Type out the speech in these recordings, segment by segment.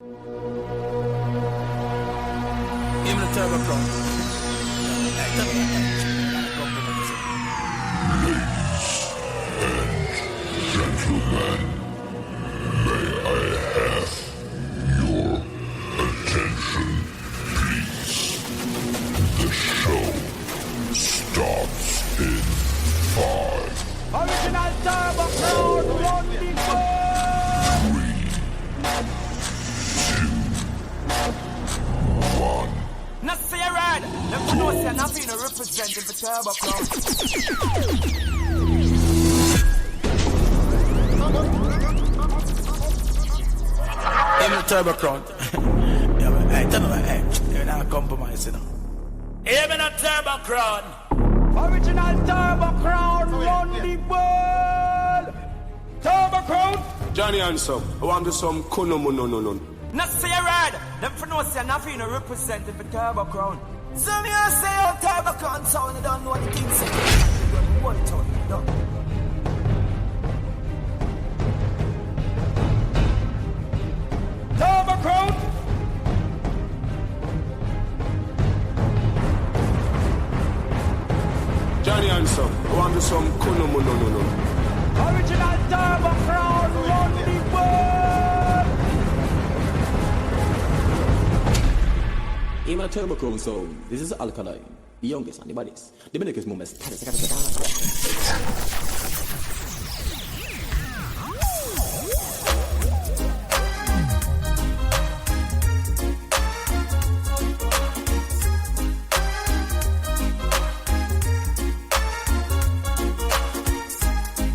Give me the turbo clown. Gentlemen, may I have your attention, please? The show starts in 5, Original Turbo Crowd, run the world! 3, 2, 1. Not say a ride, them for no say nothing to represent the Turbo Crowd. Give me the turbo crown. Yeah, but I don't know, you're not compromising. Give me the turbo crown. Original Turbo Crowd, run the world! Turbo Crowd! Johnny Handsome, I want to some kuno. Not say a ride, them for no say nothing to represent the Turbo Crowd. Some you say oh Turbo Crowd sound, you don't know what the king say. What it on, you don't. Turbo Crowd! Johnny Handsome, I want to some kuno. Original Turbo Crowd, run the world! In my Turbo Chrome sound, this is Alkaline, the youngest and the baddest. The biggest moments.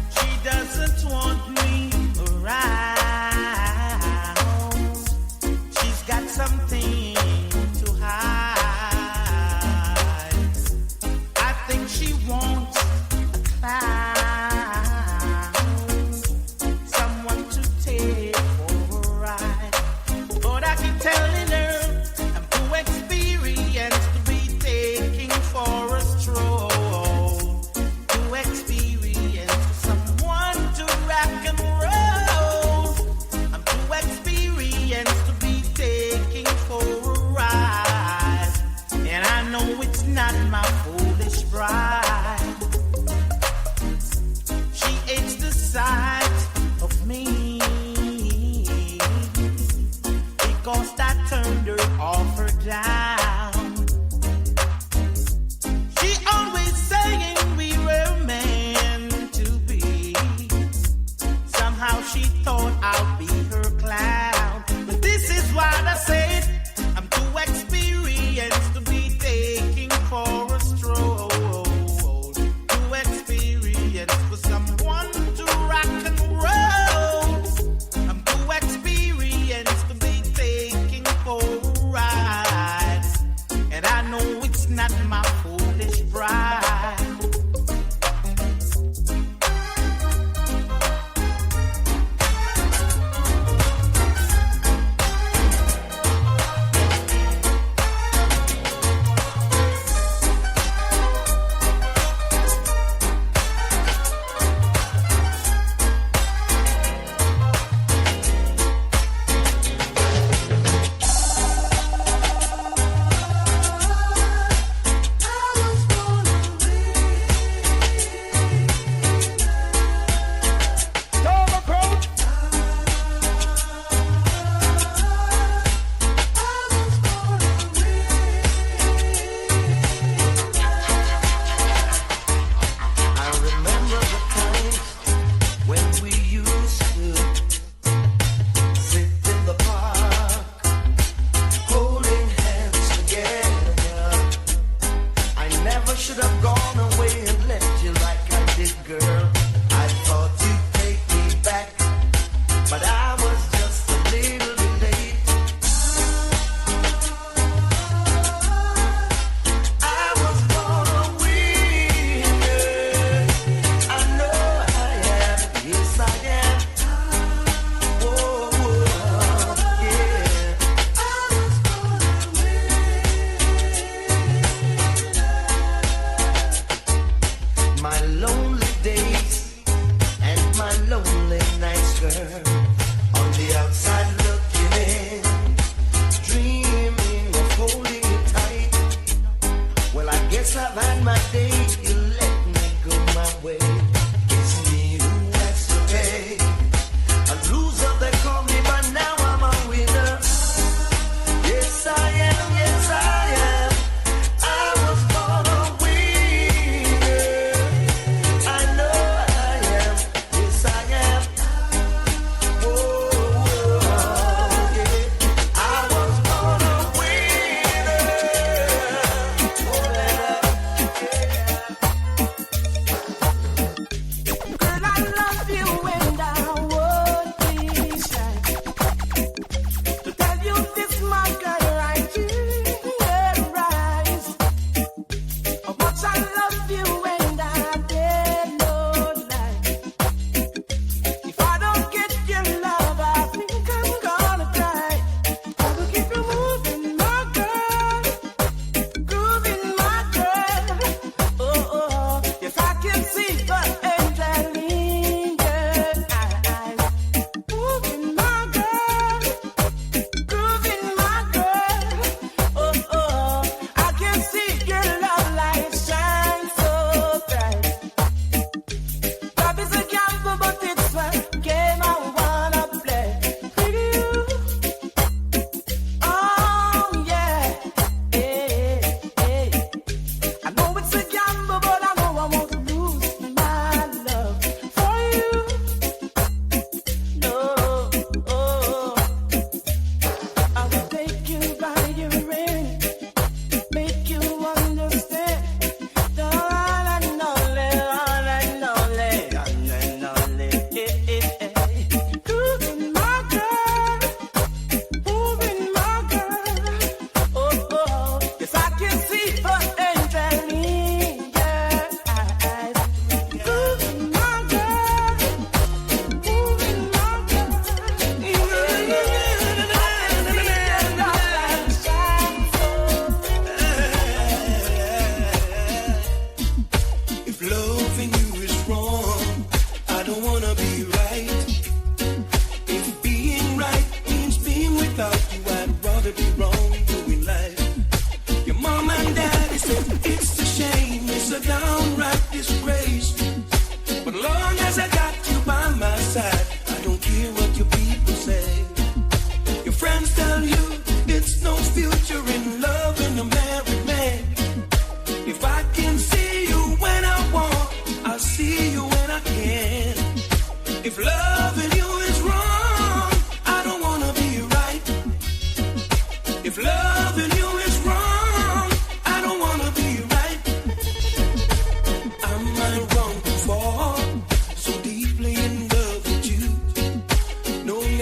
She doesn't want me around. She's got something to hide. I think she wants a clown, someone to take for a ride. But I keep telling her I'm too experienced to be taking for a stroll. Too experienced for someone to rock and roll. I'm too experienced to be taking for a ride. And I know it's not my foolish bride. She hates the sight of me because I turned her off or down. She always saying we were meant to be. Somehow she thought I'll be her clown. But this is what I said. I'm too experienced to be taking for a stroll. Too experienced for someone to rock and roll. I'm too experienced to be taking for a ride. And I know it's not my foolish bride. Turbo Crowd! I remember the times when we used to sit in the park, holding hands together. I never should have gone away and left you like I did, girl. I thought you'd take me back, but I was just a little bit late. I was gonna win, girl. I know I am, yes I am. Whoa, yeah. My lonely days and my lonely nights, girl. On the outside looking in,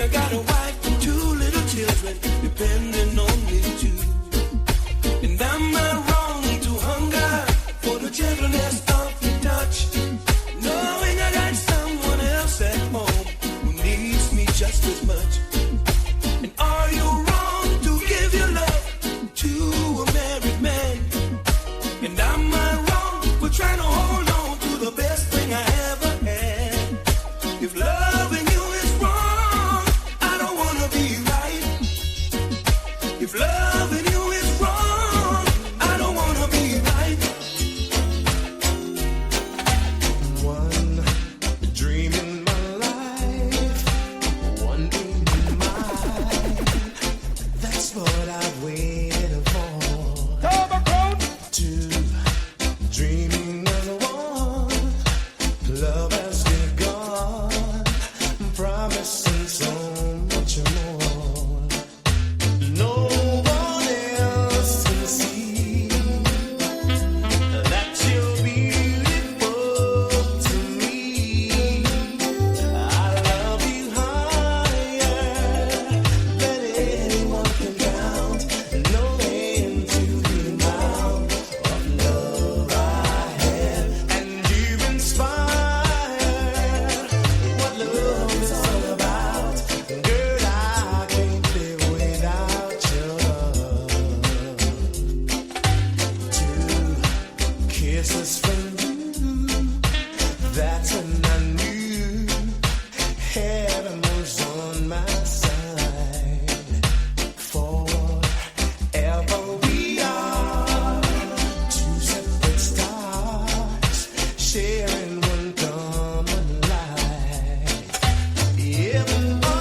I got a wife and 2 little children depending on me too. And I'm not wrong to hunger for the gentleness of your touch, knowing I got someone else at home who needs me just as much. And are you wrong to give your love to a married man? And am I wrong for trying to hold on to the best thing I ever had? If loving you is wrong, I don't wanna be right. If loving you is wrong, I don't wanna be right. One dream in my life, one dream in mine. That's what I've waited for. Two, dreaming as one, love has begun, promising so much more. No one else can see that you're beautiful to me. I love you higher than anyone can count. No end to the amount of love I have, and you inspire what love is all about. Girl, I can't live without your love. 2 kisses from you, that's when I knew heaven was on my side. Forever we are 2 separate stars, sharing one common life. If I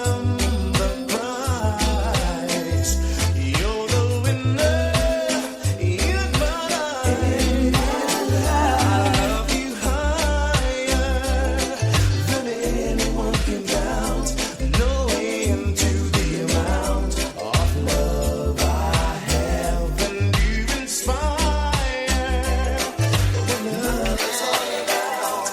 am the prize, you're the winner. You're mine. I love you higher than anyone can count. No end to the amount of love I have, and you inspire what love is all about.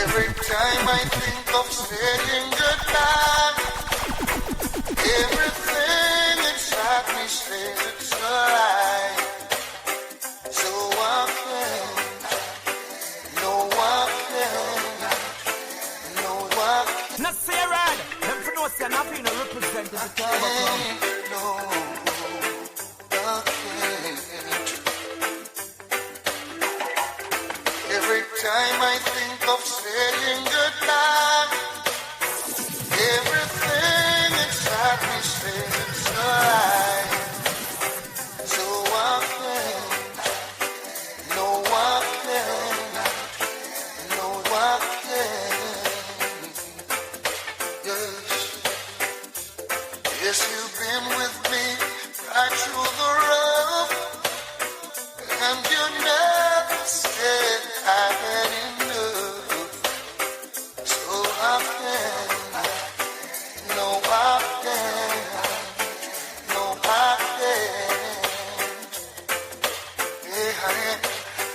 Every time I think of saying goodbye, everything inside me says it's a lie. So I can't, no I can't, no I Now say right, them for no say nothing to represent the Turbo Crown. can't, no I can't. Every time I think of saying goodbye, everything inside me says it's a lie. So I can't, no I can't, no I can't. Yes, yes, you've been with me right through the rough, and you never said I had enough. So I can't, no I can't, no I can't. Hey honey,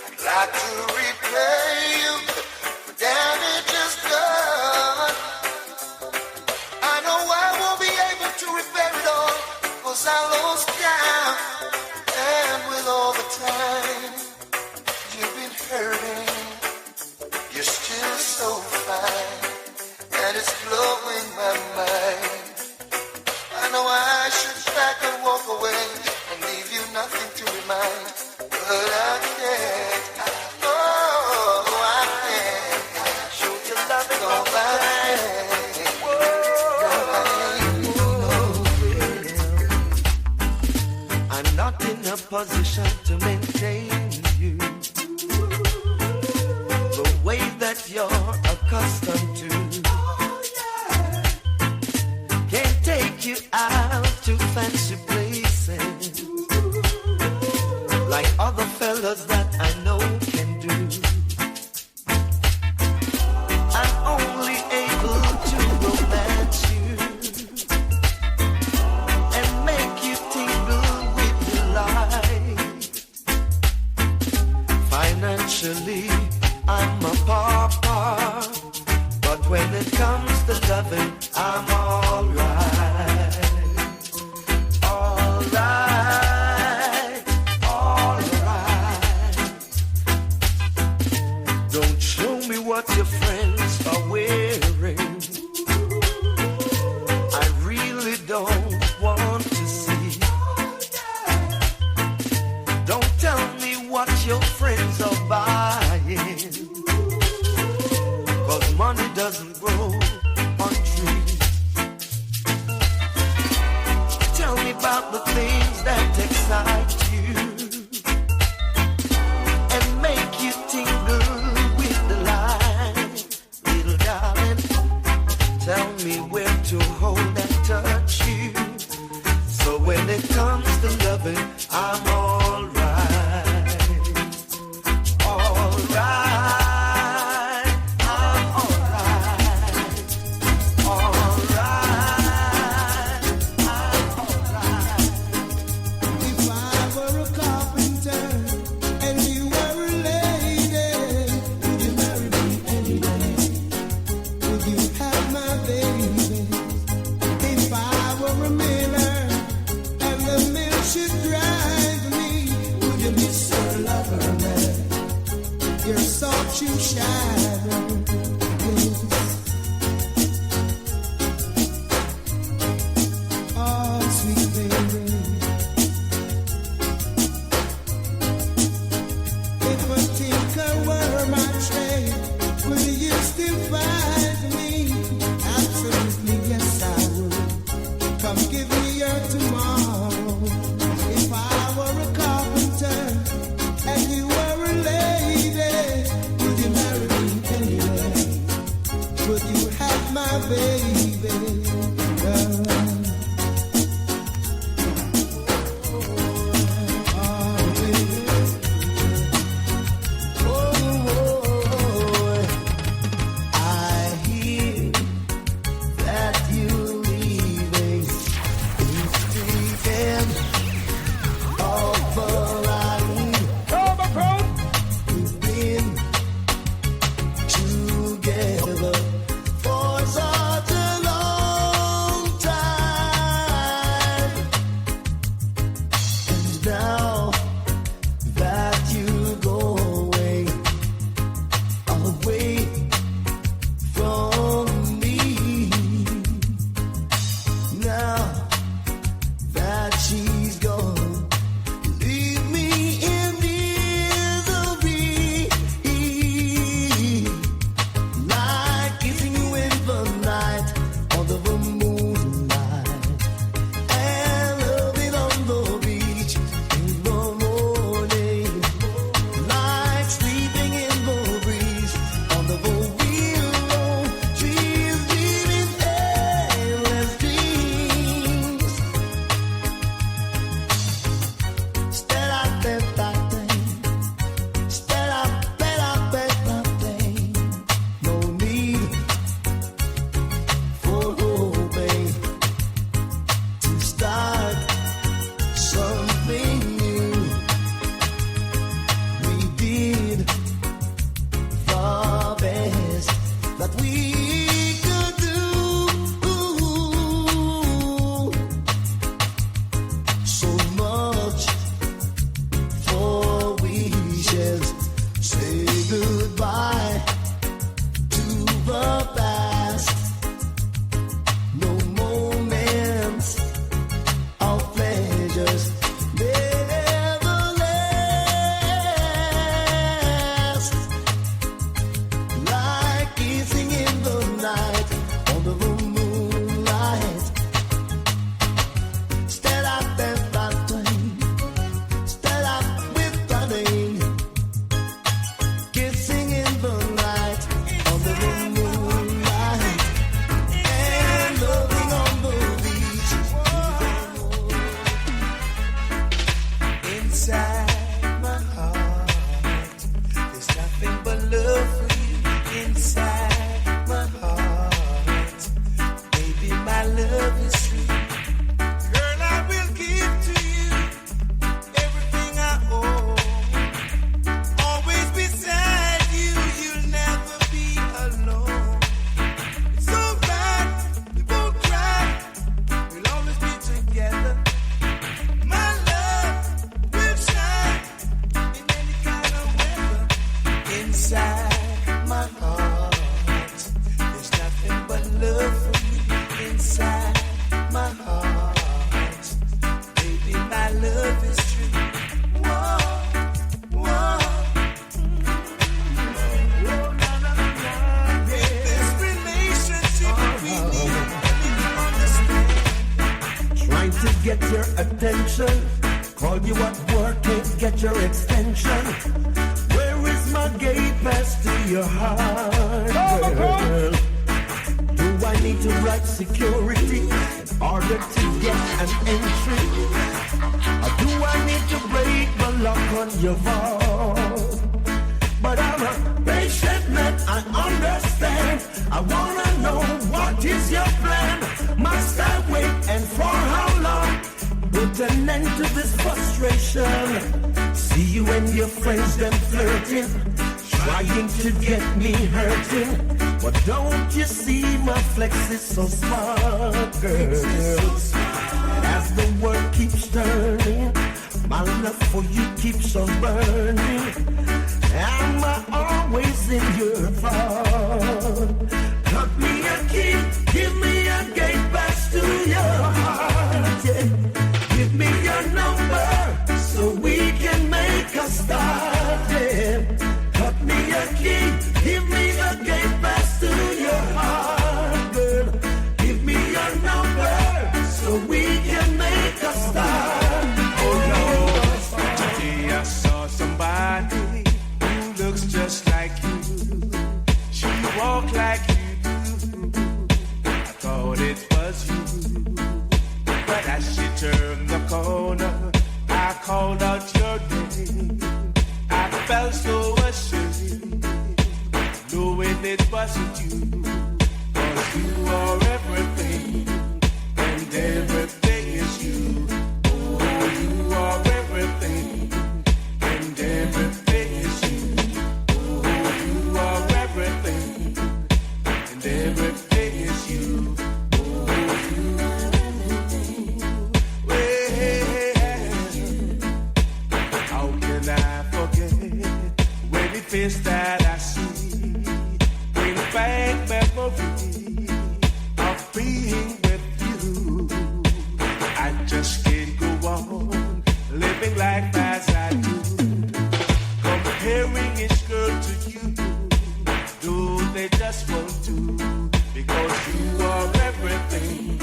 I'd like to repay you for damages done. I know I won't be able to repair it all, 'cause I lost count. And with all the time you've been hurting, you're still so fine, and it's blowing my mind. I know I should back and walk away and leave you nothing to remind, but I can't. Oh, I can't show you love and all that. I'm not in a position to maintain you the way that you're accustomed to. Can't take you out to fancy places like other fellas that I know can do. I'm only able to romance you and make you tingle with delight. Financially, I'm a pauper, but when it comes to loving, I'm alright. Alright, alright. Don't show me what your friends are wearing. I really don't want to see. Don't tell me what your friends are buying, 'cause money doesn't grow on trees. Tell me about the things that excite you and make you tingle with delight. Little darling, tell me where to hold and touch you. So when it comes to loving, I'm alright. Alright, I'm alright. Alright, I'm alright. If I were a carpenter and you were a lady, would you marry me anyway? Would you have my baby? If I were a miller and the mill should drive me, would you be so lover, man? You're so true, shadow. Oh, sweet baby. If a tinker were my trade, would you still find me? Absolutely, yes, I would. Come give me your tomorrow. If I were a carpenter and you were a lady, would you marry me anyway? Would you have my baby? I hear that you're leaving. Speaking of a line, we've been together for such a long time, and now that you go away from me, now that she's gone, leave me in misery, like kissing you in the night under the moonlight, and loving on the beach in the morning, like sleeping in the breeze under the willow trees, dreaming endless dreams. Stella, Bella, Stella, Bella, Bella, no need for hoping to start something new. We did the best that we could do. So much for wishes. Say goodbye to the past. No moments of pleasures never last. Like kissing in the inside my heart. There's nothing but love for you inside my heart. Baby, my love is true. Whoa, whoa. This relationship we need, you understand. Trying to get your attention. Call you at work, can't get your extension. Where is my gate pass to your heart, girl? Do I need to write security in order to get an entry? Or do I need to break the lock on your vault? But I'm a patient man, I understand. I wanna know what is your plan. Must I wait and for how long? Put an end to this frustration. See you and your friends them flirting, trying to get me hurting. But don't you see my flex is so smart, girl? As the world keeps turning, my love for you keeps on burning. Am I always in your thought? Cut me a key, give me a gate pass to your heart, yeah. Give me your number so we can make a start, yeah. Cut me a key, give me a gate pass to your heart, girl. Give me your number so we can make a start. Oh Lord, today I saw somebody who looks just like you. She walked like you do. I thought it was you. But as she turned the corner, I called out your name. I felt so ashamed, knowing it wasn't you. 'Cause you are everything, and everything is you. Oh, you are everything, and everything is you. Oh, you are everything, and everything is you. Face that I see bring back memory of being with you. I just can't go on living life as I do, comparing each girl to you. Do they just want to? Because you are everything,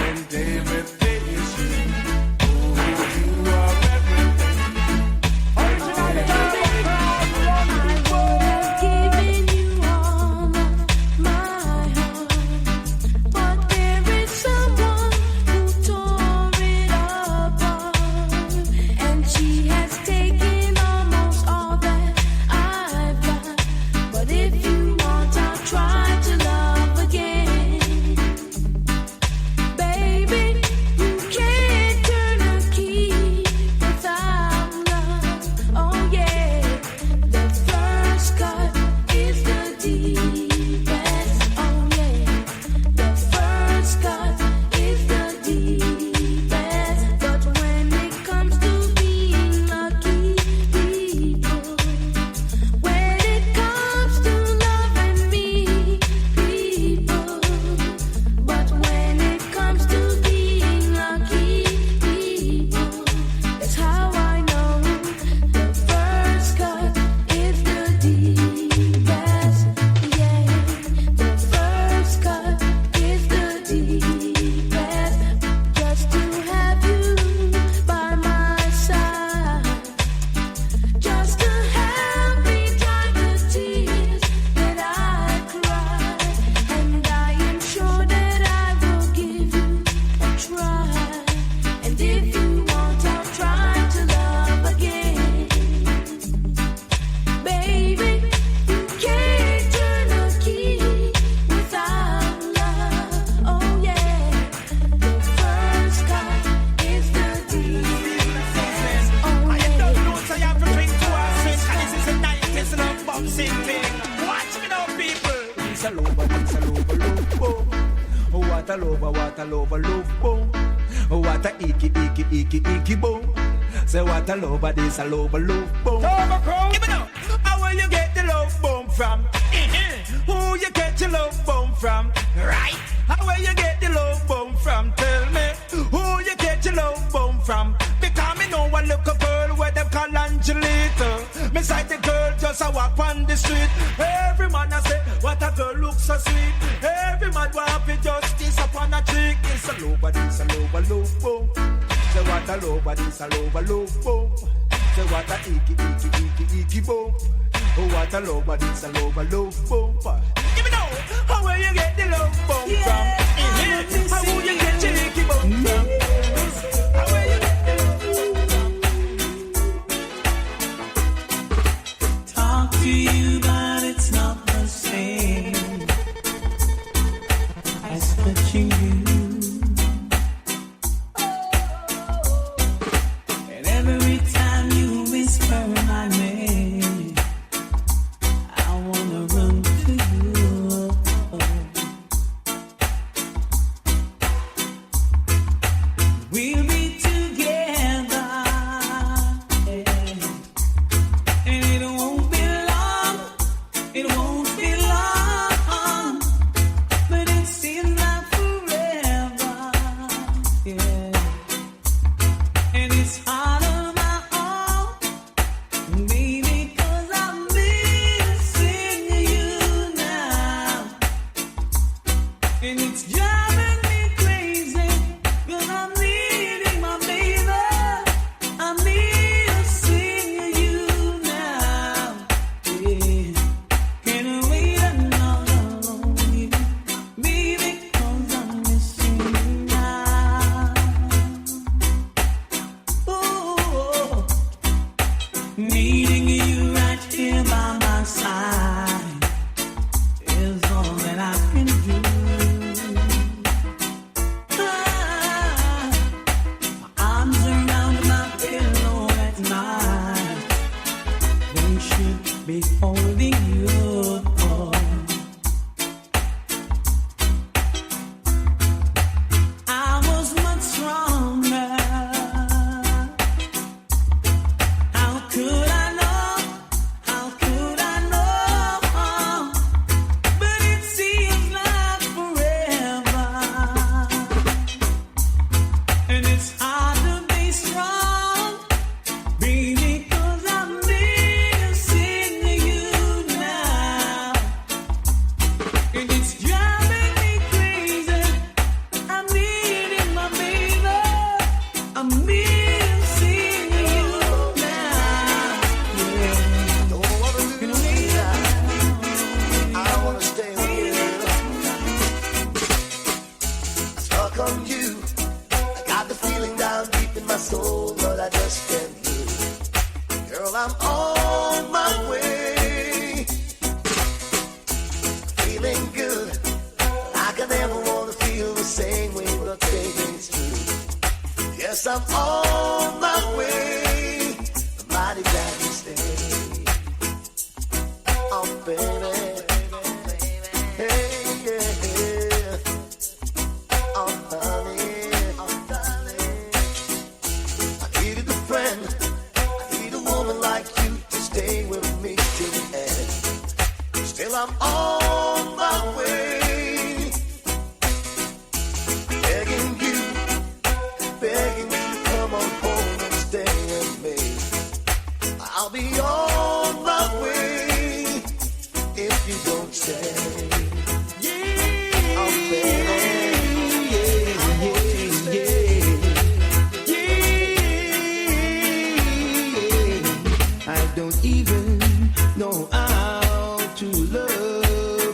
and everything is you. Oh, you are everything. what a lover, love boom. What a icky boom. Say what a lover, this a lover, love boom. Give it up. How will you get the love? walk on the street. Every man I say, what a girl looks so sweet. Every man want to justice upon a cheek. It's a low body, it's a low body, low boom. Say what a low body, it's a low body, low boom. Say what a icky boom. Oh, what a low body, it's a low body, low boom. Give me now, how will you get the low boom from? How will you get the icky boom from? How will you get the low boom from? Talk to you, but it's not the same as touching you. And every time you whisper my name, I wanna run to you. We'll be together, and it won't be long. It won't be long, but it seems like forever. Yeah, and it's hard on my own, baby, 'cause I'm missing you now, and it's driving me crazy, 'cause I'm needing my baby. I'm missing you now. Yeah. Can't wait another lonely, baby, 'cause I'm missing you now. Ooh, needing you right here by my side is all that I can do. Arms around my pillow at night, they should be holding you. I was much stronger. How could I know? How could I know? But it seems like forever, and it's hard to be strong, baby, 'cause I'm missing you now, and it's driving me crazy. I'm needing my baby. I'm missing you now. Yeah. Don't wanna lose you now. I wanna stay with you. Stuck on you. I got the feeling down deep in my soul, but I just can't lose. Girl, I'm on my way. Feeling good. Like I never wanna feel the same way, but baby's true. Yes, I'm on my way. I'm mighty glad you stayed. Oh, baby. Hey, yeah. Oh, honey. Oh, darling. I needed a friend. I need a woman like you to stay with me till the end. Still, I'm on my way. Begging you to come on home and stay with me. I'll be on my way if you don't stay. Oh, baby. I don't even know how to love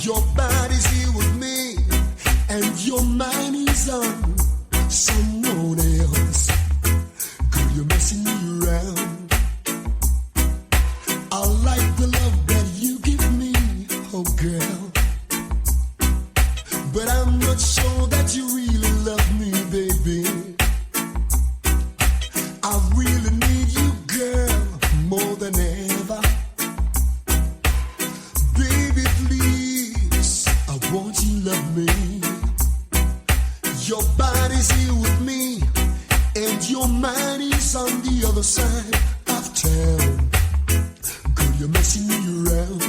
Your body's here with me, and your mind is on someone else. Girl, you're messing me around. I like the love that you give me, oh girl. But I'm not sure that you really love me, baby. I really need you, girl, more than ever. Baby, please, I want you to love me. Your body's here with me, and your mind is on the other side of town. Girl, you're messing me around.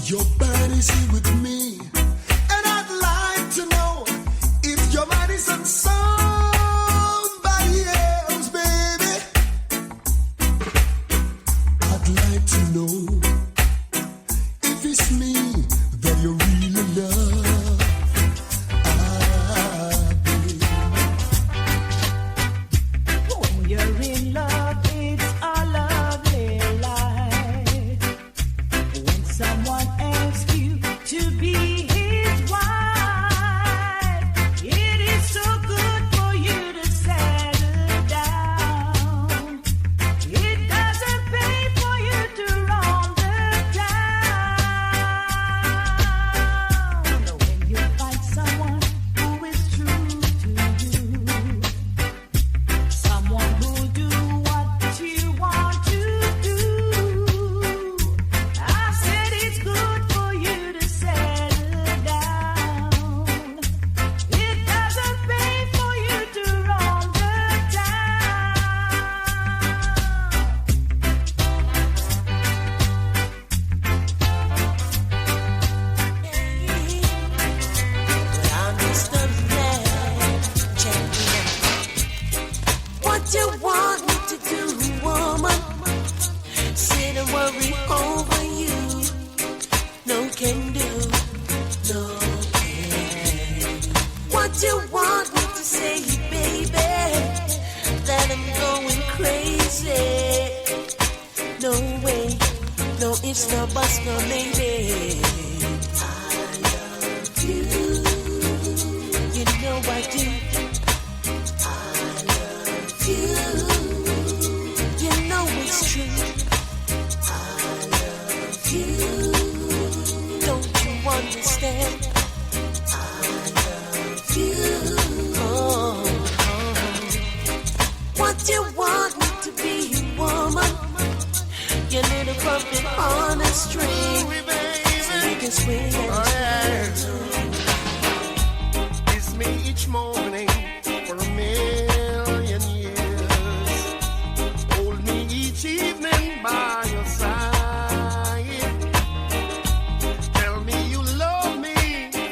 Your body's here with me, and I'd like to know if your mind is on somebody else, baby. I'd like to know if it's me that you really love. When you're in love, it's a lovely life. When someone asks you to be his wife, it is so good for you to settle down. It doesn't pay for you to roam the town. When you find someone who is true to you, someone who'll do what you want to do, I said it's good for you to settle down. It doesn't pay for you to roam the I'm just a man champion. What you want me to do, woman? Sit and worry over you. No can do, no can. What you want me to say, baby? That I'm going crazy. No way, no it's no bus, no maybe. I love you. You know I do. I love you. You know it's true. I love you. Don't you understand? I love you. Oh. What you want me to be, woman? Your little puppet on a string. So you can swing and Kiss me each morning for a million years. Hold me each evening by your side. Tell me you love me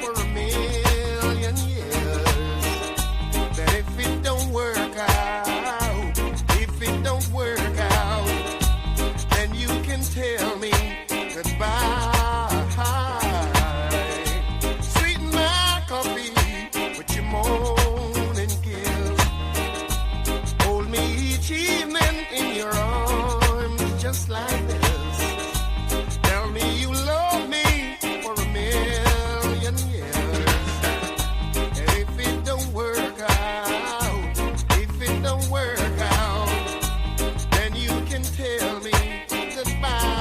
for a million years. That if it don't work out, then you can tell me goodbye. Sweeten my coffee with your morning kiss. Hold me each evening in your arms just like this. Tell me you love me for a million years. And if it don't work out, then you can tell me goodbye.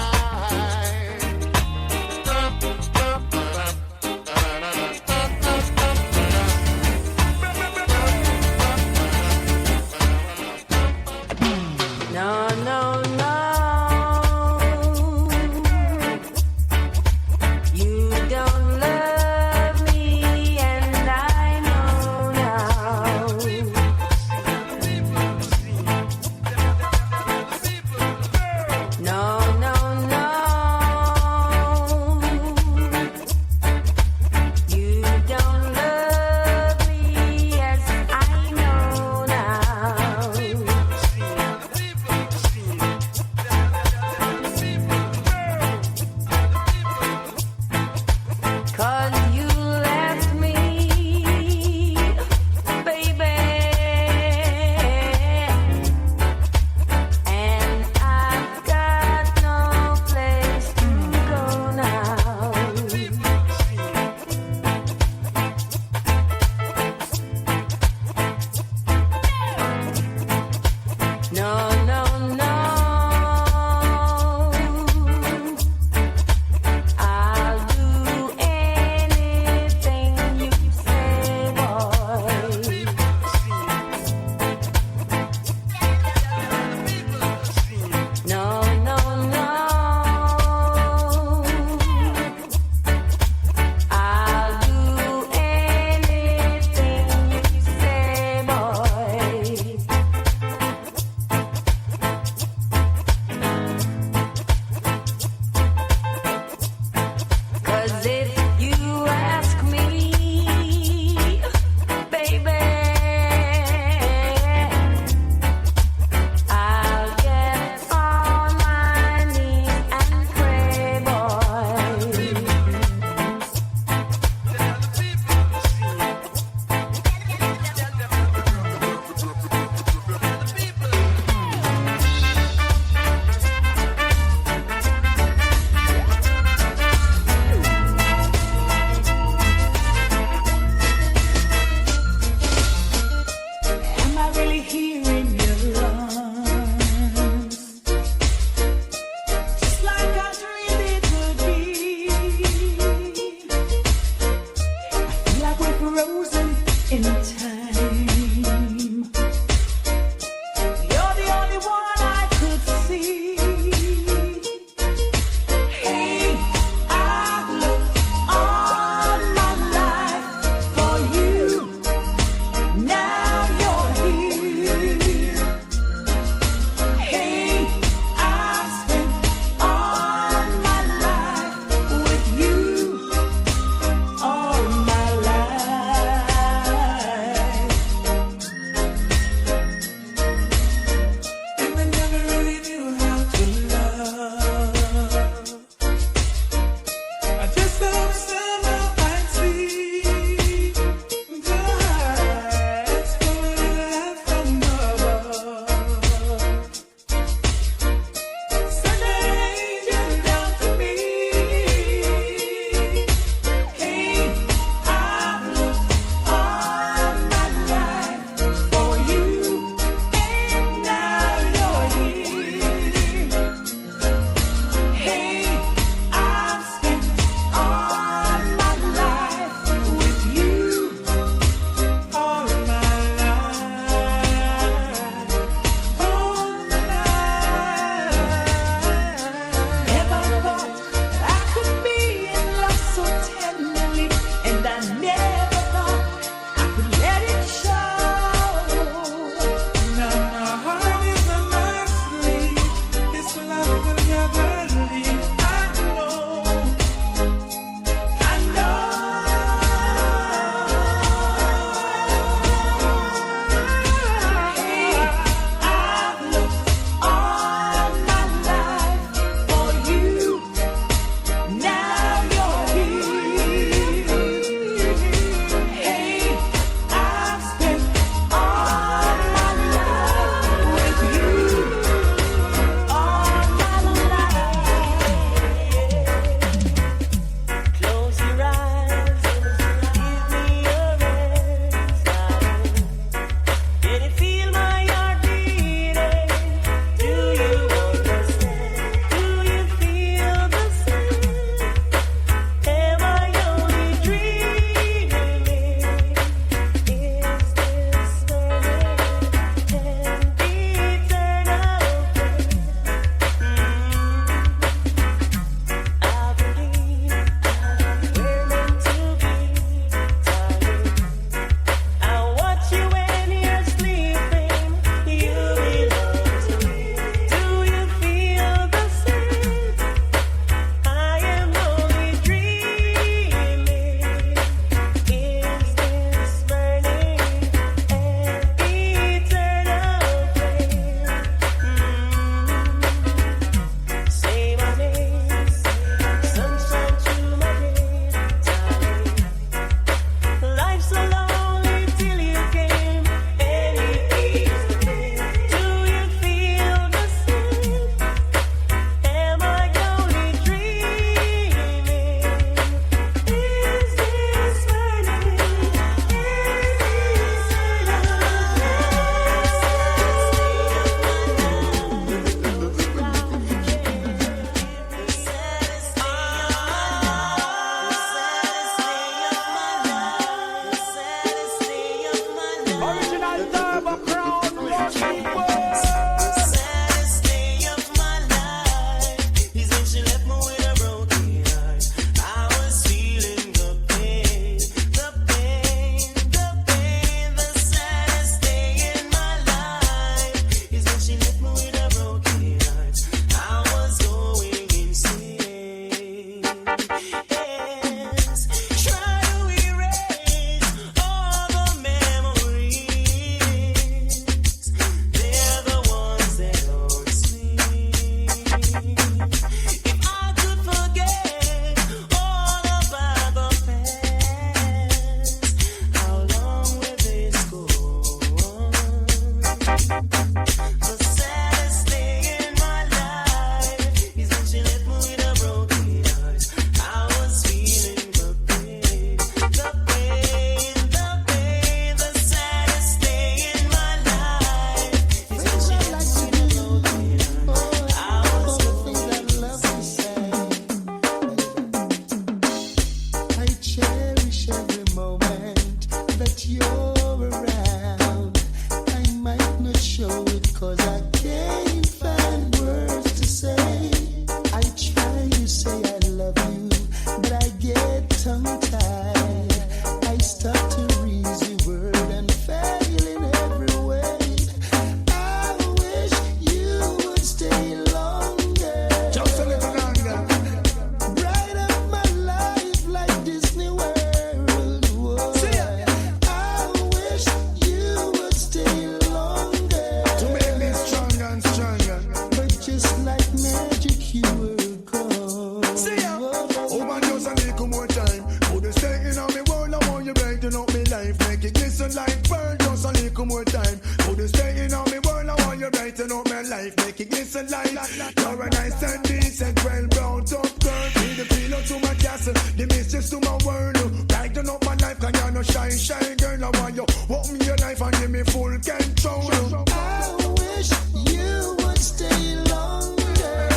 it glisten like pearl. Just a little more time. Couldn't stay in on me world. I want you brighten up my life. Make it glisten like you're a nice and decent, well brought up girl. Be the pillow to my castle, the mistress to my world. Brighten up my life, cause you're no shine, shine girl. I want you walk me your life and give me full control. I wish you would stay longer.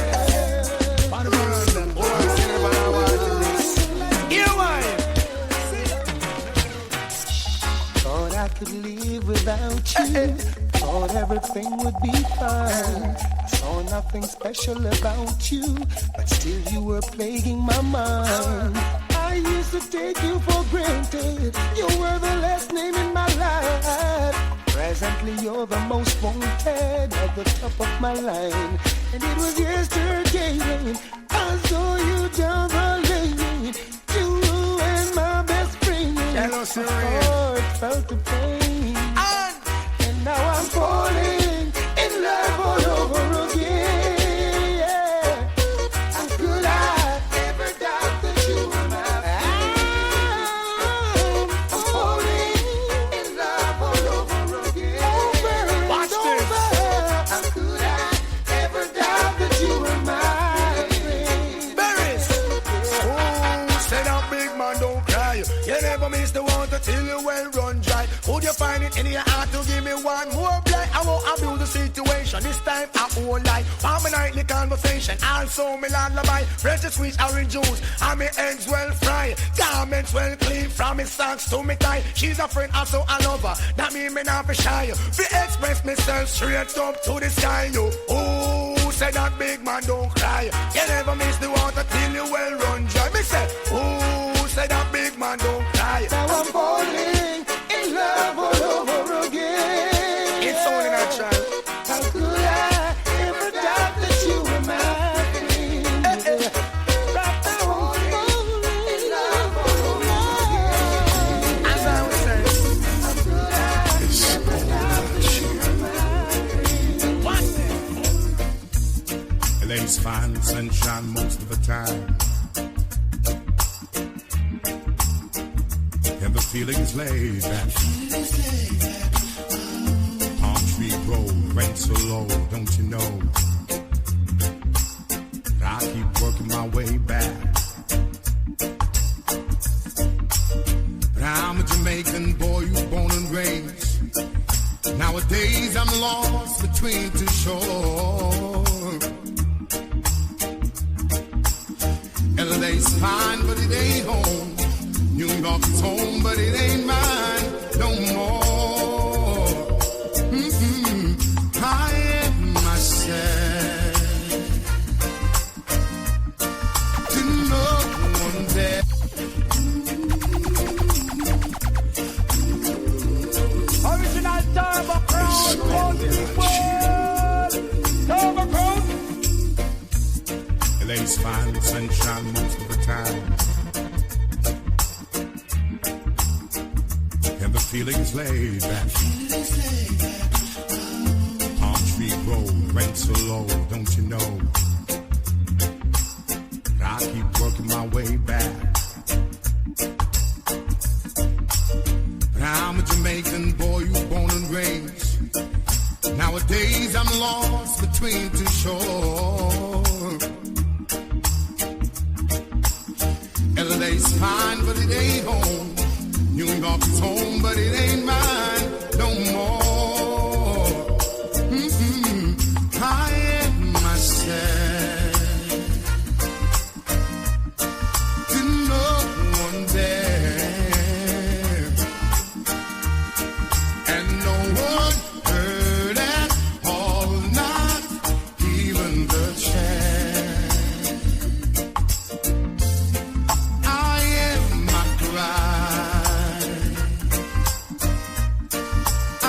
Thought I could live without you. Thought everything would be fine. I saw nothing special about you, but still you were plaguing my mind. I used to take you for granted. You were the last name in my life. Presently you're the most wanted at the top of my line. And it was yesterday when I saw you down the lane. You and my best friend. My heart felt the pain. And now I'm falling in love all over again. Yeah. How could I ever doubt that you were my friend? I'm falling in love all over again. Over and Watch over. this. How could I ever doubt that you were my friend? Berries. Oh, say that big man don't cry. You never miss the water till you well run dry. Would you find it in your heart to give me one more play? I won't abuse the situation. This time I won't lie. For my nightly conversation, also me lullaby. Fresh and sweet orange juice, and me eggs well fried. Garments well clean, from me socks to me tie. She's a friend, also a lover. That mean me not be shy. Fi express myself straight up to the sky. You, ooh, say that big man don't cry. You never miss the water till you well run dry. Me say, ooh, say that big man don't cry. Now I'm falling in love all over again. It's only natural. How could I ever doubt that you were my friend? Right now I'm falling in love all over again. As I was saying, How could I ever doubt that you were my friend? LA's fine, sunshine most of the time. And the feeling's laid back. Palm tree grove, rent so low, don't you know? But I keep working my way back. But I'm a Jamaican boy who's born and raised. Nowadays I'm lost between two shores. LA's fine, but it ain't home. New York's home, but it ain't mine no more. I am myself to no one there. Original Turbo Crown, Turbo Crown. LA's fine, sunshine most of the time. And the feeling's laid back. Palm tree grove, rent so low, don't you know? But I keep working my way back. But I'm a Jamaican boy who's born and raised. Nowadays I'm lost between two shores. LA's fine, but it ain't home. New York's home, but it ain't mine no more. I am myself to no one there, and no one heard at all, not even the chant. I am my cry. I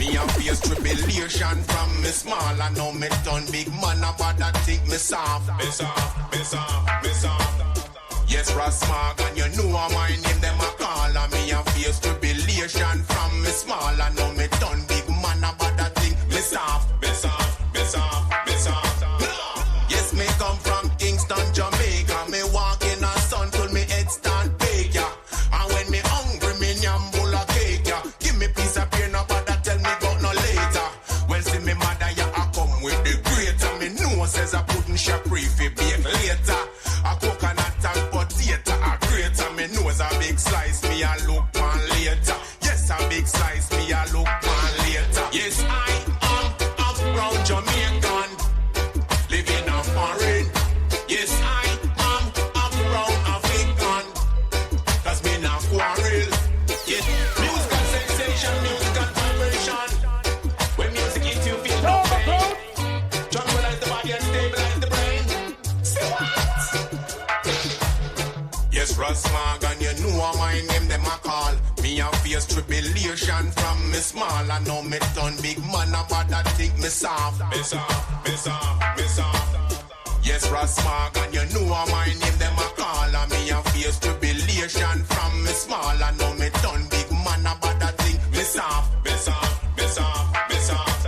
Me a face tribulation from me small. I know me done big man, but I think me soft. Me soft, me soft, me soft. Yes, Rasmag, and you know my name, them a call. And me a face tribulation from me small. I know me done big man, but I think me soft. Me soft, me soft, me soft. Yes, me come from Kingston, Jamaica. Me walk in a sun till me head start bake, yeah. And when me hungry, me nyambula cake, yeah. Give me piece of beer, no bother tell me about no later. Well, see me mother, yeah, I come with the greater. Me know says I putting shapri fi bake later. A coconut and potato, a greater. Me knows a big slice, me a look on later. Yes, a big slice, me a look on later. Yes, I am a brown Jamaican, living a foreign. Yes, I am a brown African, cause me not quarrel. Yes, musical sensation, musical vibration. When music hits you feel no pain. Tranquilize the body and stabilize the brain. Say what? Yes, Rasmag, and you know my name, them a call. Me a face tribulation from me small. I know me done big man, but I think me soft. Me soft, me soft, me soft. Yes, Rasmag, and you know my name, them a call. And me a face tribulation from me small. I know me done big man, but I think me soft. Me soft, me soft, me soft.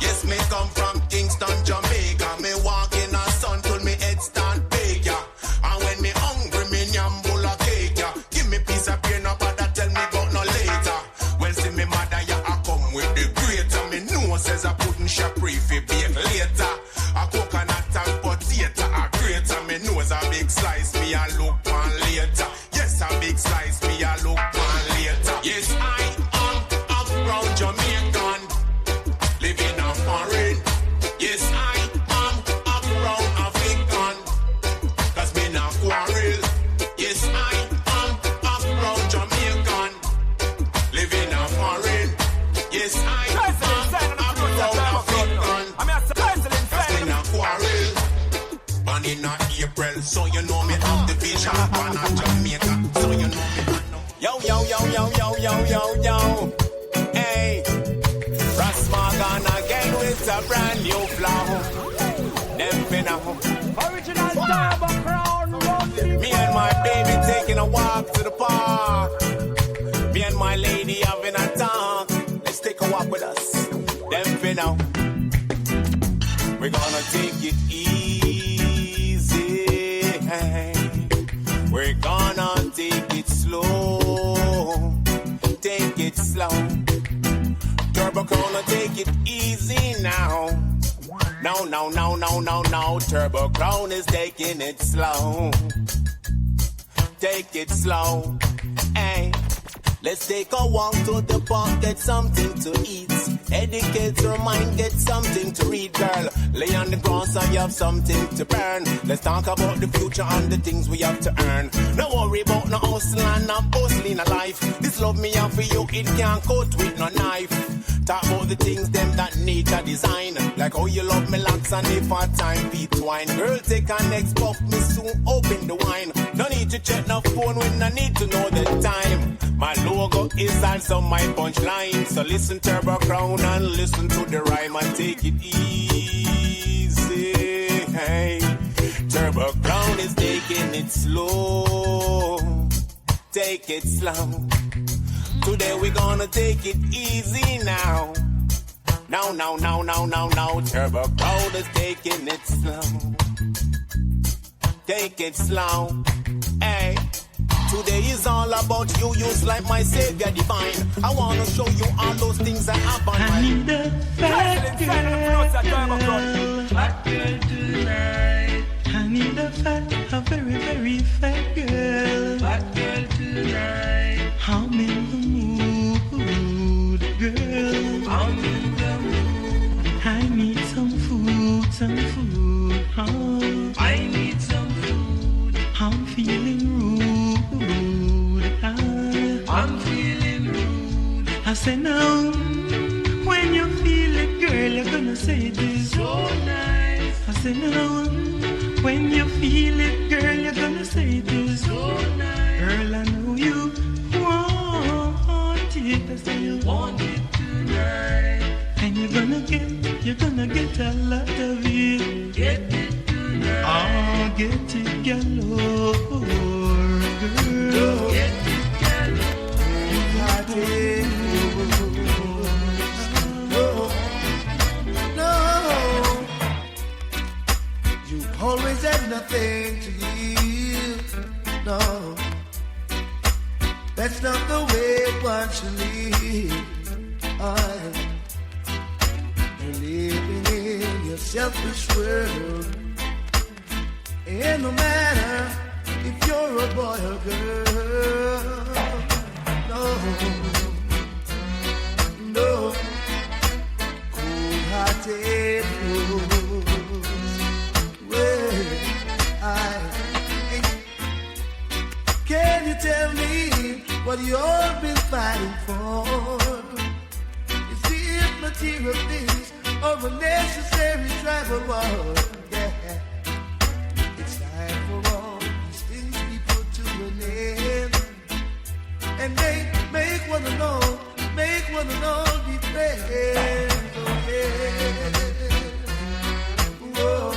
Yes, me come from Kingston, Jamaica. Me walk in a sun till me head start bake, yeah. And when me hungry, me nyambula cake, yeah. Give me piece of beer, no bother tell me about no later. Well, see me mother, yeah, I come with the greater. Me know says I putting shapri fi bake later. A coconut and potato, a greater. Me knows a big slice, me a look on later. Yes, a big slice, me a look on later. Yes, I am a brown Jamaican, living a foreign. Yes, I am a brown African, cause me not quarrel. Yes, I am a brown Jamaican, living a foreign. Yes, I am a brown African, cause me not quarrel. Born in April, so you know me have the vision. Born in Jamaica, so you know me. Yo, yo, yo, yo, yo, yo, yo, yo. Hey, Rasmag on again with a brand new flow. Them finna. Original Turbo Crown. Me and my baby taking a walk to the park. Me and my lady having a talk. Let's take a walk with us. Them finna. We're gonna take it easy. We're gonna take it slow. Take it slow. Turbo Crown, take it easy now. No, no, no, no, no, no. Turbo Crown is taking it slow. Take it slow. Hey, let's take a walk to the park, get something to eat. Educate your mind, get something to read, girl. Lay on the grass and you have something to burn. Let's talk about the future and the things we have to earn. No worry about no hustle and no bustling a life. This love me and for you, it can't cut with no knife. Talk about the things them that nature design. Like how you love me locks and if our time be twine. Girl, take a next puff, me soon open the wine. No need to check no phone when I need to know the time. My logo is also my punchline. So listen Turbo Crown and listen to the rhyme and take it easy. Hey, Turbo Crown is taking it slow. Take it slow. Today we're gonna take it easy now. Now, now, now, now, now, now. Turbo Crown is taking it slow. Take it slow. Hey. Today is all about you, use like my savior divine. I wanna show you all those things I have on my need a fat girl, fat girl tonight. I need a very, very fat girl, fat girl tonight. I'm in the mood, girl. I'm in the mood. I need some food, oh. I need some food. I'm feeling rude. I'm feeling rude. I say now, when you feel it, girl, you're gonna say it is so nice. I say now, when you feel it, girl, you're gonna say it is so nice. Girl, I know you want it. I say you want it tonight. you're gonna get a lot of it. Get it tonight. Oh, get it galore, girl. Get it galore. You got it. No, you always had nothing to give. No, that's not the way one should live. You're living in your selfish world. And no matter if you're a boy or girl, no, cold-hearted fools. Well, can you tell me what you've been fighting for? Is it material things or a necessary tribal war? Yeah. It's time for all these things be put to an end, and make one and all be friends. Oh yeah. Whoa.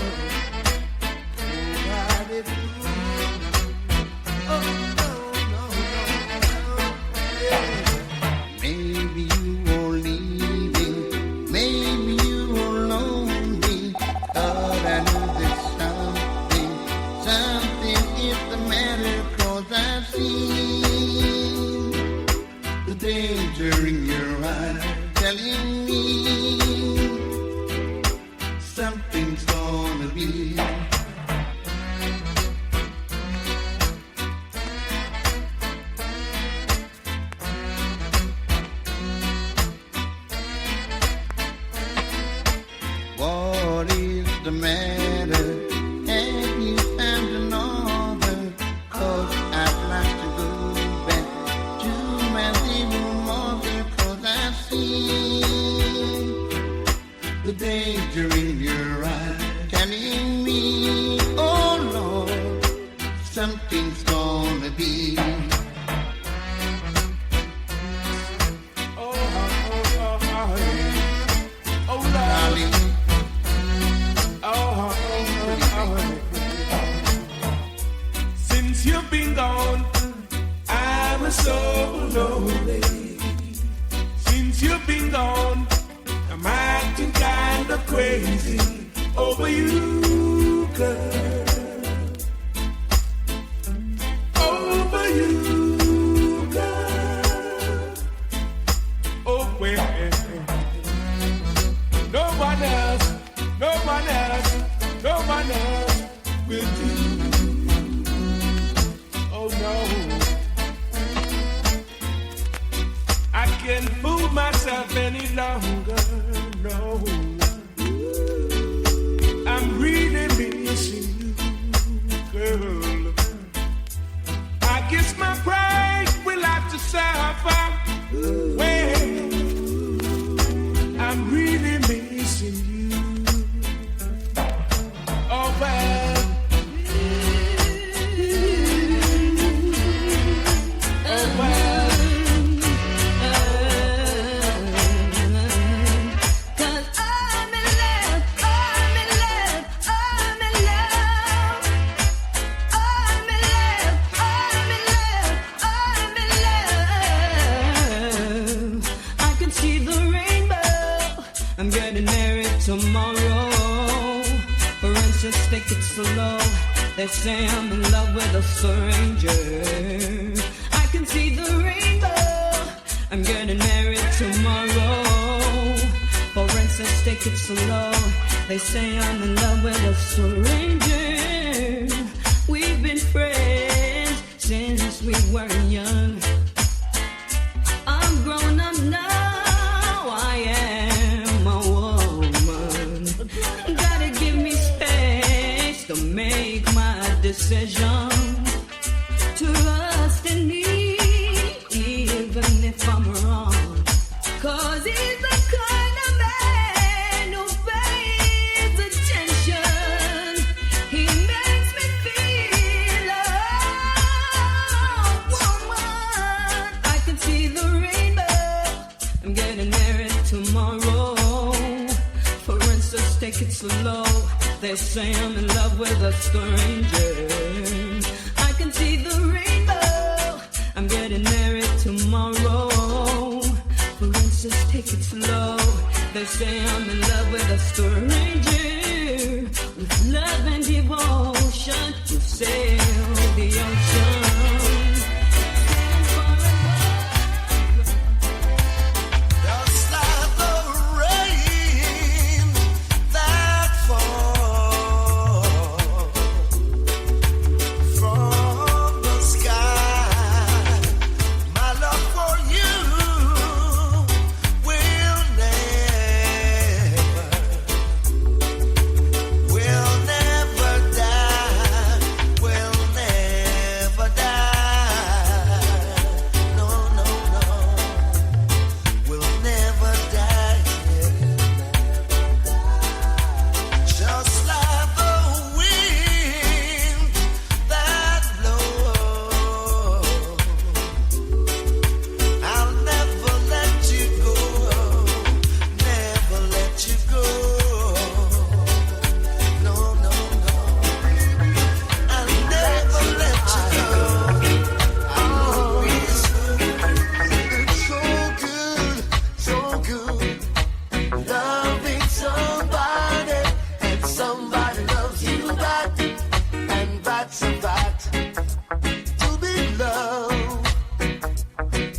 Cold-hearted fool. Oh no. Yeah. Maybe you are leaving, maybe you are lonely, but I know there's something is the matter, 'cause I've seen the danger in your eyes telling me something's gonna be. What is the matter? Have you found another? 'Cause I'd like to go back to my little mother, 'cause I've seen the danger in your eyes telling me, oh Lord, something's gonna be. Darling, Since you've been gone, I'm so lonely. Since you've been gone, I'm acting kind of crazy over you, girl. Over you, girl. Oh, well. No one else will do. Oh no, I can't fool myself any longer. No, I'm really missing you, girl. I guess my pride will have to suffer. Well, I'm really missing you. Oh well. Oh well. 'Cause I'm in love, I'm in love, I'm in love. I'm in love, I'm in love, I'm in love. I can see the rainbow. I'm getting married tomorrow. For instance, take it slow. They say I'm in love with a stranger. I can see the rainbow. I'm getting married tomorrow. For instance, take it slow. They say I'm in love with a stranger. We've been friends since we were young. I'm grown up now. I am a woman. Gotta give me space to make my decision. Trust in me, even if I'm wrong. 'Cause he's the kind of man who pays attention. He makes me feel, oh, woman. I can see the rainbow. I'm getting married tomorrow. slow. They say I'm in love with a stranger. I can see the rainbow. I'm getting married tomorrow. But just take it slow. They say I'm in love with a stranger. With love and devotion, you sail the ocean. Just like the rain that falls from the sky, my love for you will never die, will never die. No, no, no, will never die. Just like the wind that blows, I'll never let you go, never let you go. No, no, no, I'll never let you go. Oh, it's so good, so good. Loving somebody and somebody loves you back, and that's a fact. To be loved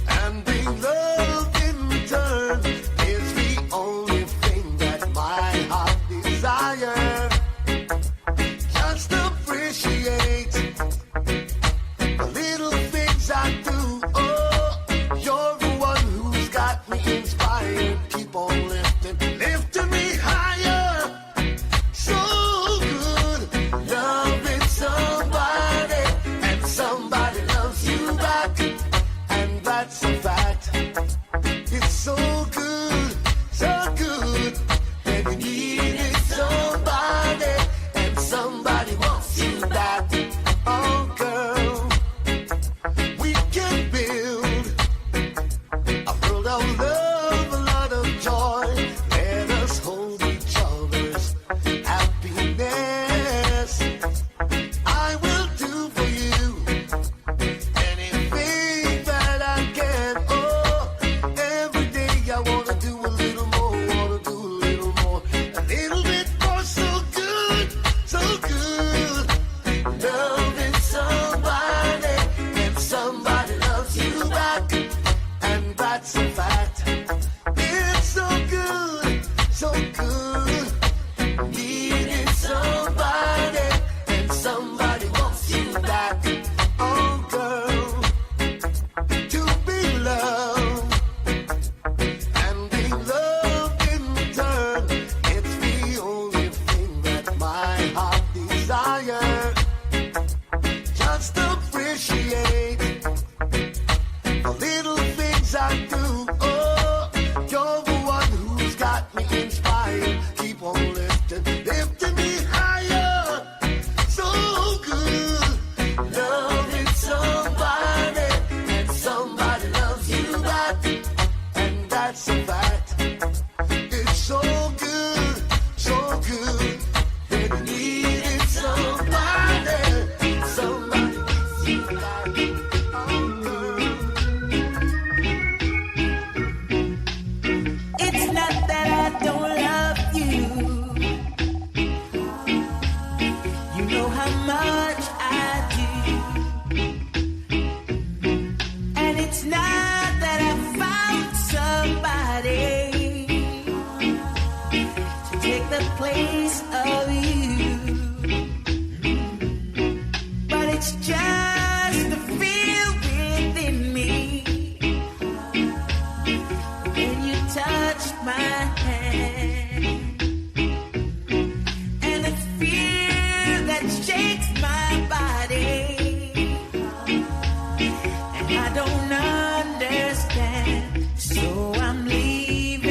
and be loved in return is the only thing that my heart desires. Just appreciate the little things I do. Oh, you're the one who's got me inspired. Keep on lifting me higher. So good, loving somebody and somebody loves you back, and that's a fact. It's so good, that you needed somebody and somebody wants you back. Oh, girl, we can build a world of love, a lot of joy. Let us hold each other's happiness. I will do for you anything that I can. Oh, every day I wanna do a little more, wanna do a little more, a little bit more. So good, so good. Loving somebody and somebody loves you back, and that's a fact. It's so good, so good. Needing somebody and somebody wants you back. Oh, girl, to be loved and be loved in return, it's the only thing that my heart desires. Just appreciate the little things I do. Oh, you're the one who's got me inspired. Keep on lifting me higher. So good, loving somebody and somebody loves you back, and that's a fact. It's so good, that you needed somebody, somebody loves you back. Oh, girl. It's not that I don't love you. You know how much I do. And it's not that I found somebody to take the place of you. But it's just the feel within me when you touched my hand, and the fear that shakes my body, and I don't understand, so I'm leaving.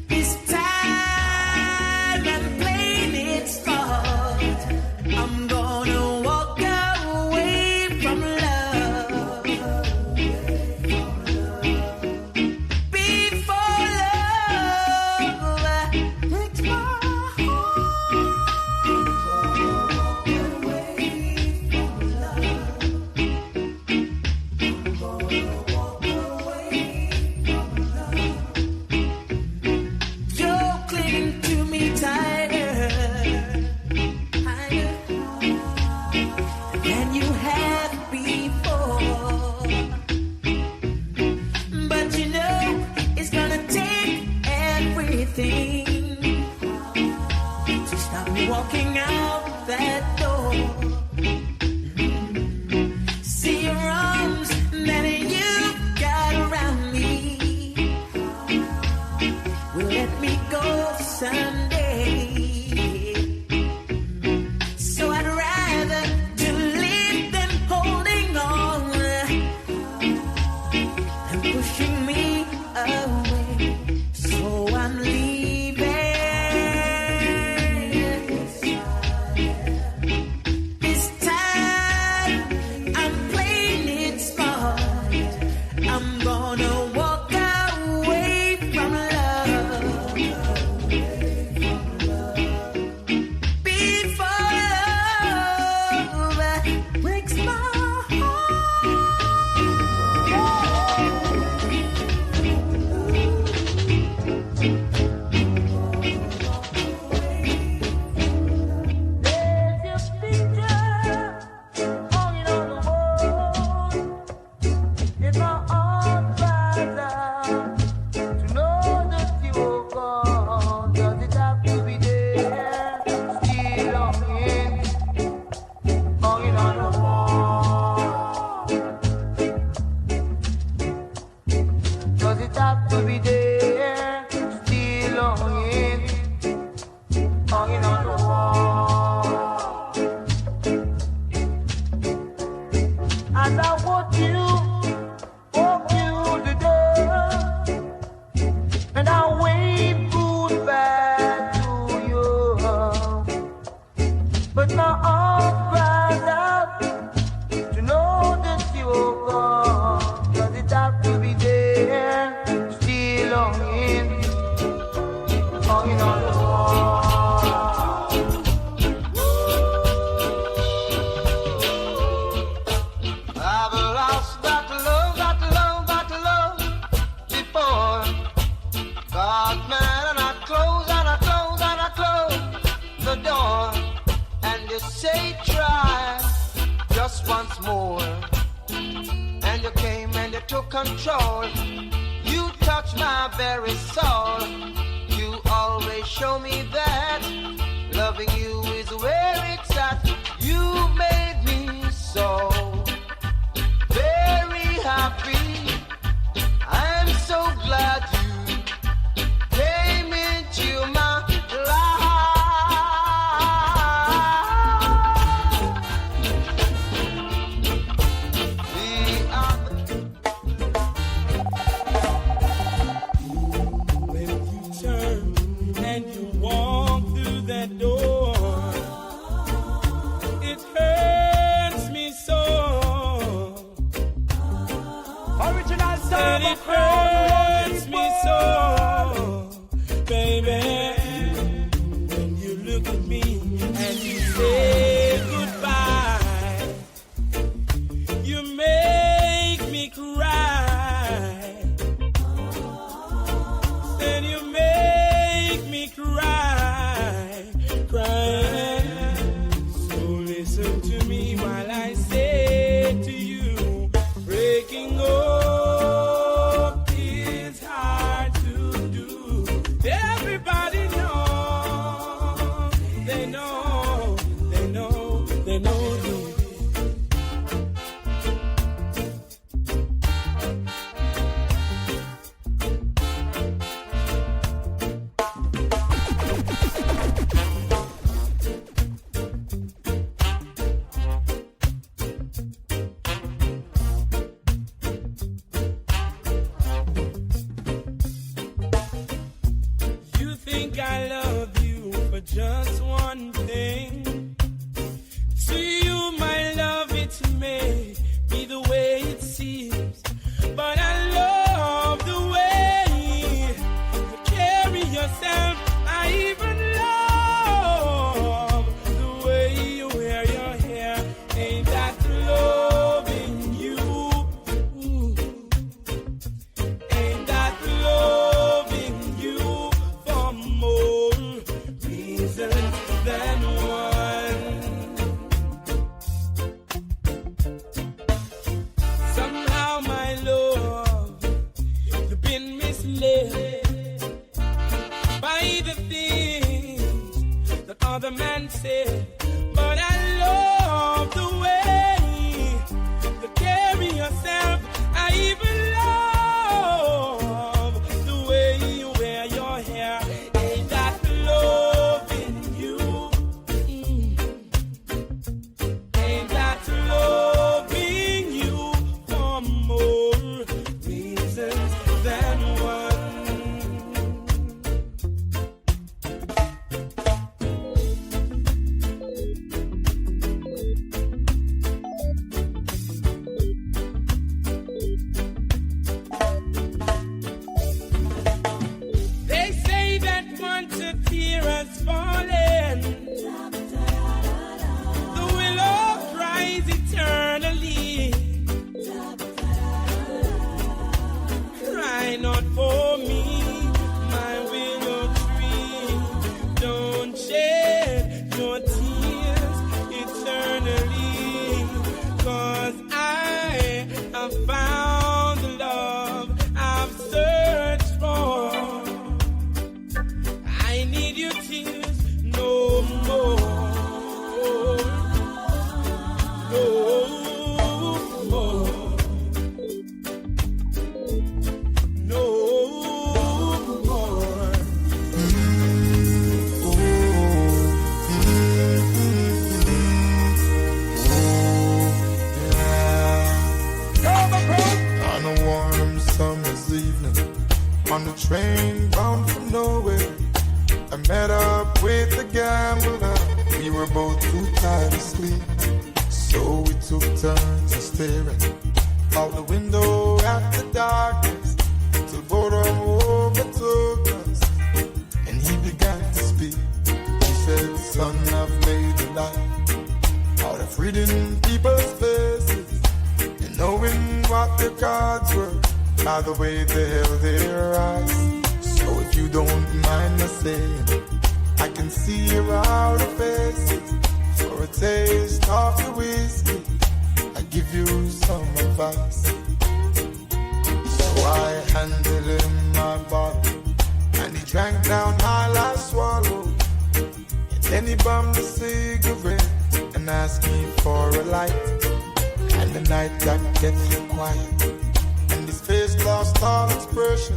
This time I'm playing it stop me walking out that door. See your arms that you've got around me will let me go someday. So I'd rather to leave than holding on and pushing me away. So I'm leaving. This time I'm playing it smart. I'm gonna walk away from love before love breaks my Does it have to be there, still longing, hanging on the wall? As I walk you the door, and I wave goodbye to you, but my heart cries out to know that you are gone. Does it have to be there, still longing, hanging on the wall? I've lost that love before. God, man, and I close the door, and you say try just once more. And you came and you took control. You touched my very soul. You always show me that loving you is where it's at. You made me so very happy. I'm so glad you came into my life. When you turn and you walk through that door, it hurts me so. Original And sound it hurts me so, baby. When you look at me and you say goodbye, you make me cry. And you make me cry, crying. So listen to me while I say to you, breaking up is hard to do. Everybody knows, they know, they know, they know you. You think I love you for just one thing. To you, my love, it may be the way it seems, but I love the way you carry yourself. I even love the way you wear your hair. Ain't that loving you? Ain't that loving you for more reasons than the man said. But I love the way you carry yourself. I even love the way you wear your hair. Ain't that love in you? Ain't that loving you for more reasons than one? They say that once a tear has fallen, the willow cries eternally. Cry not for me, my willow tree. Don't shed your tears eternally. 'Cause I have found the love I've searched for. I need your tears no more. No more. No more. On a warm summer's evening, on the train bound for nowhere, I met up with a gambler. We were both too tired to sleep, so we took turns of staring out the window at the darkness till boredom overtook us, and he began to speak. He said, "Son, I've made a life out of reading people's faces and knowing what their cards were by the way they held their eyes. So if you don't mind me saying, I can see your outer faces. For a taste of the whiskey, I give you some advice." So I handed him my bottle, and he drank down my last swallow. And then he bummed a cigarette and asked me for a light. And the night got deathly quiet, and his face lost all expression.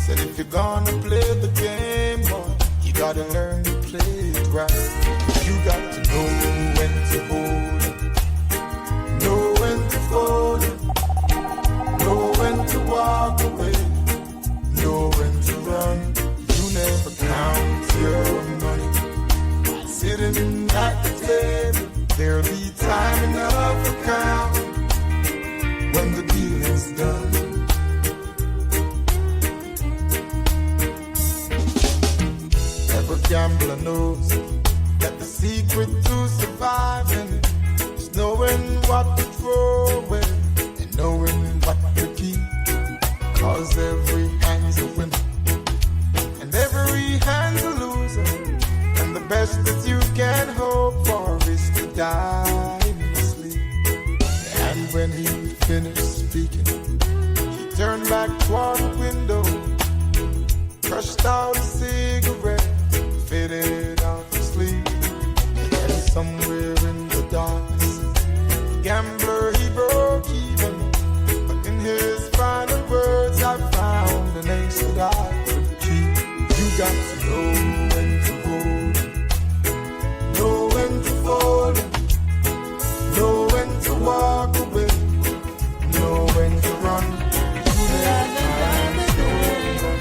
Said, "If you're gonna play the game, boy, you gotta learn to play it right. You got to know when to hold it, know when to fold it, know when to walk away, know when to run. You never count your money while sitting at the table. There'll be time enough to count when the deal is done." Every gambler knows that the secret to surviving is knowing what to throw away and knowing what to keep. 'Cause every hand's a winner and every hand's a loser, and the best that you can hope for is to die in your sleep. And when he finished speaking, he turned back toward the window, crushed out a cigarette, faded off to sleep. And somewhere in the darkness, the gambler, he broke even. But in his final words, I found an ace that I could keep. You got to know when to hold it, know when to fold it, know when to walk away, know when to run. You never find no run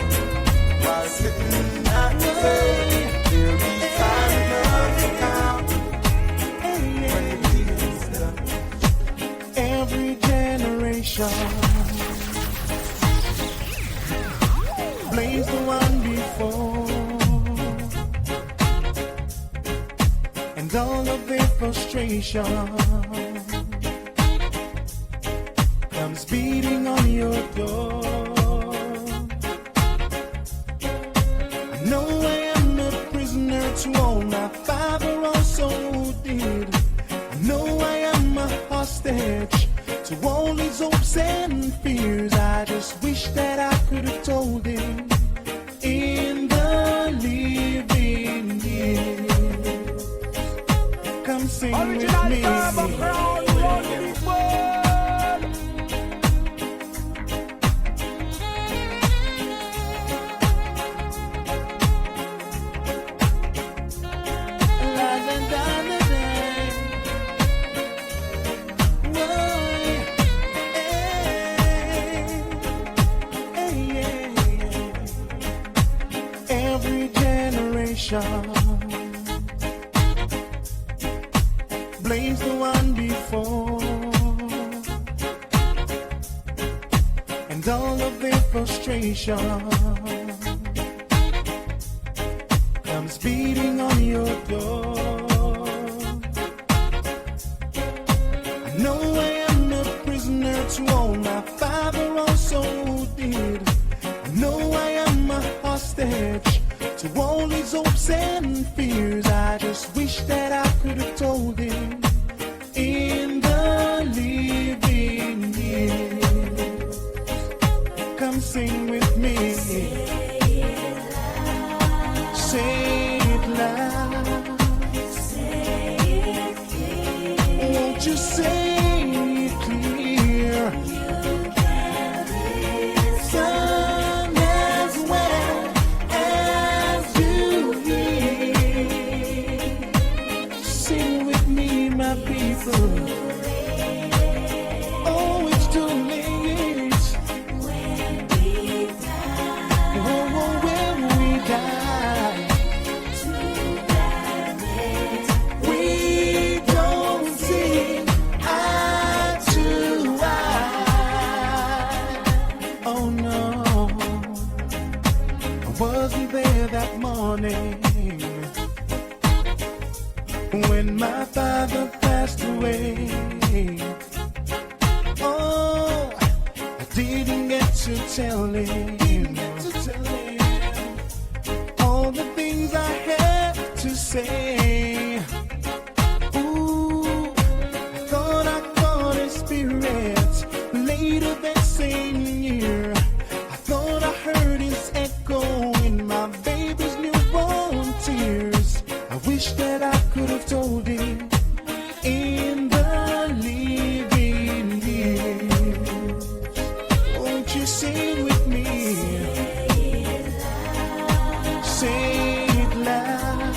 while sitting at the table. There'll be time enough to count when the deal is done. Every generation blames the one before, and all of their frustration comes beating on your door. I know I am a prisoner to all my father also did. I know I am a hostage to all his hopes and fears. I just wish that I could have told him in the living years. come sing Original with me. Turbo Crown, run the world. La, da, da, da, da. Every generation blames the one before, and all of their frustration comes beating on your door. I know I am a prisoner to all my father also did. I know I am a hostage to all his hopes and fears. I just wish that I could have told him in the living years. Come sing with me. Say it loud. Won't you say it clear? Sun as well as you hear. Sing with me, my people. Oh, it's too late. Oh, when we die. We don't see eye to eye. Oh no, I wasn't there that morning when my father passed away. Oh, I didn't get to tell him all the things I had to say. Ooh, I thought I caught his spirit later that same year. I thought I heard his echo in my baby's newborn tears. I wish that I could have told him in the living years. Won't you sing with me? Say it loud.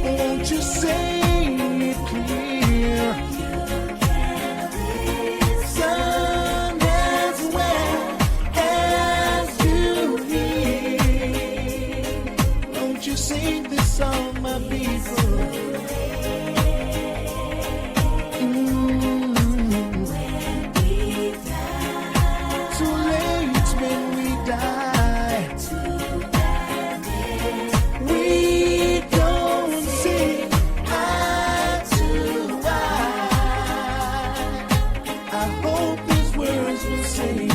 Won't you say it clear? Sun as well as you hear. Won't you sing this song, my people? Too late when we die. We don't see eye to eye. I hope these words will sing.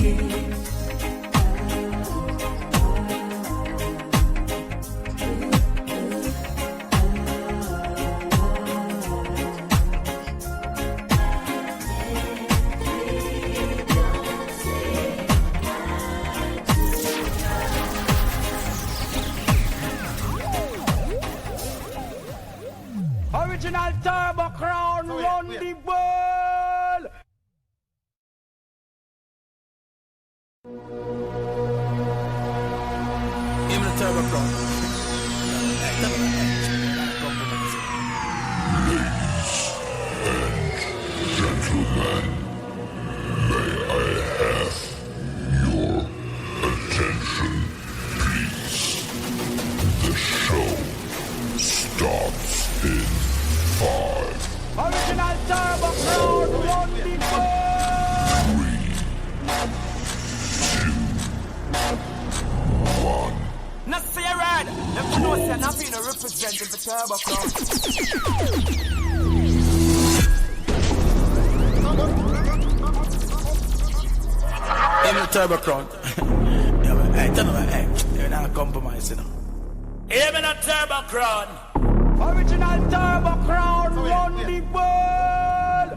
Original Turbo Crown, run the world. Give me the Turbo Crown. Gentlemen, may I have your attention, please? The show starts in 5, Original Turbo Crown, run the world. 1. Not say a ride. Them know say nothing to represent the Turbo Crown. Give me the Turbo Crown. Yeah, but hey, tell me, hey, you're not compromising. Give me the Turbo Crown. Original Turbo Crown, run the world.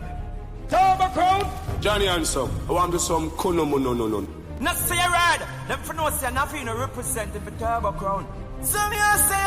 Turbo Crown. Johnny Handsome, I want to do some kuno muno no no. Not say a ride. Them for no say nothing to represent the Turbo Crown. So me I say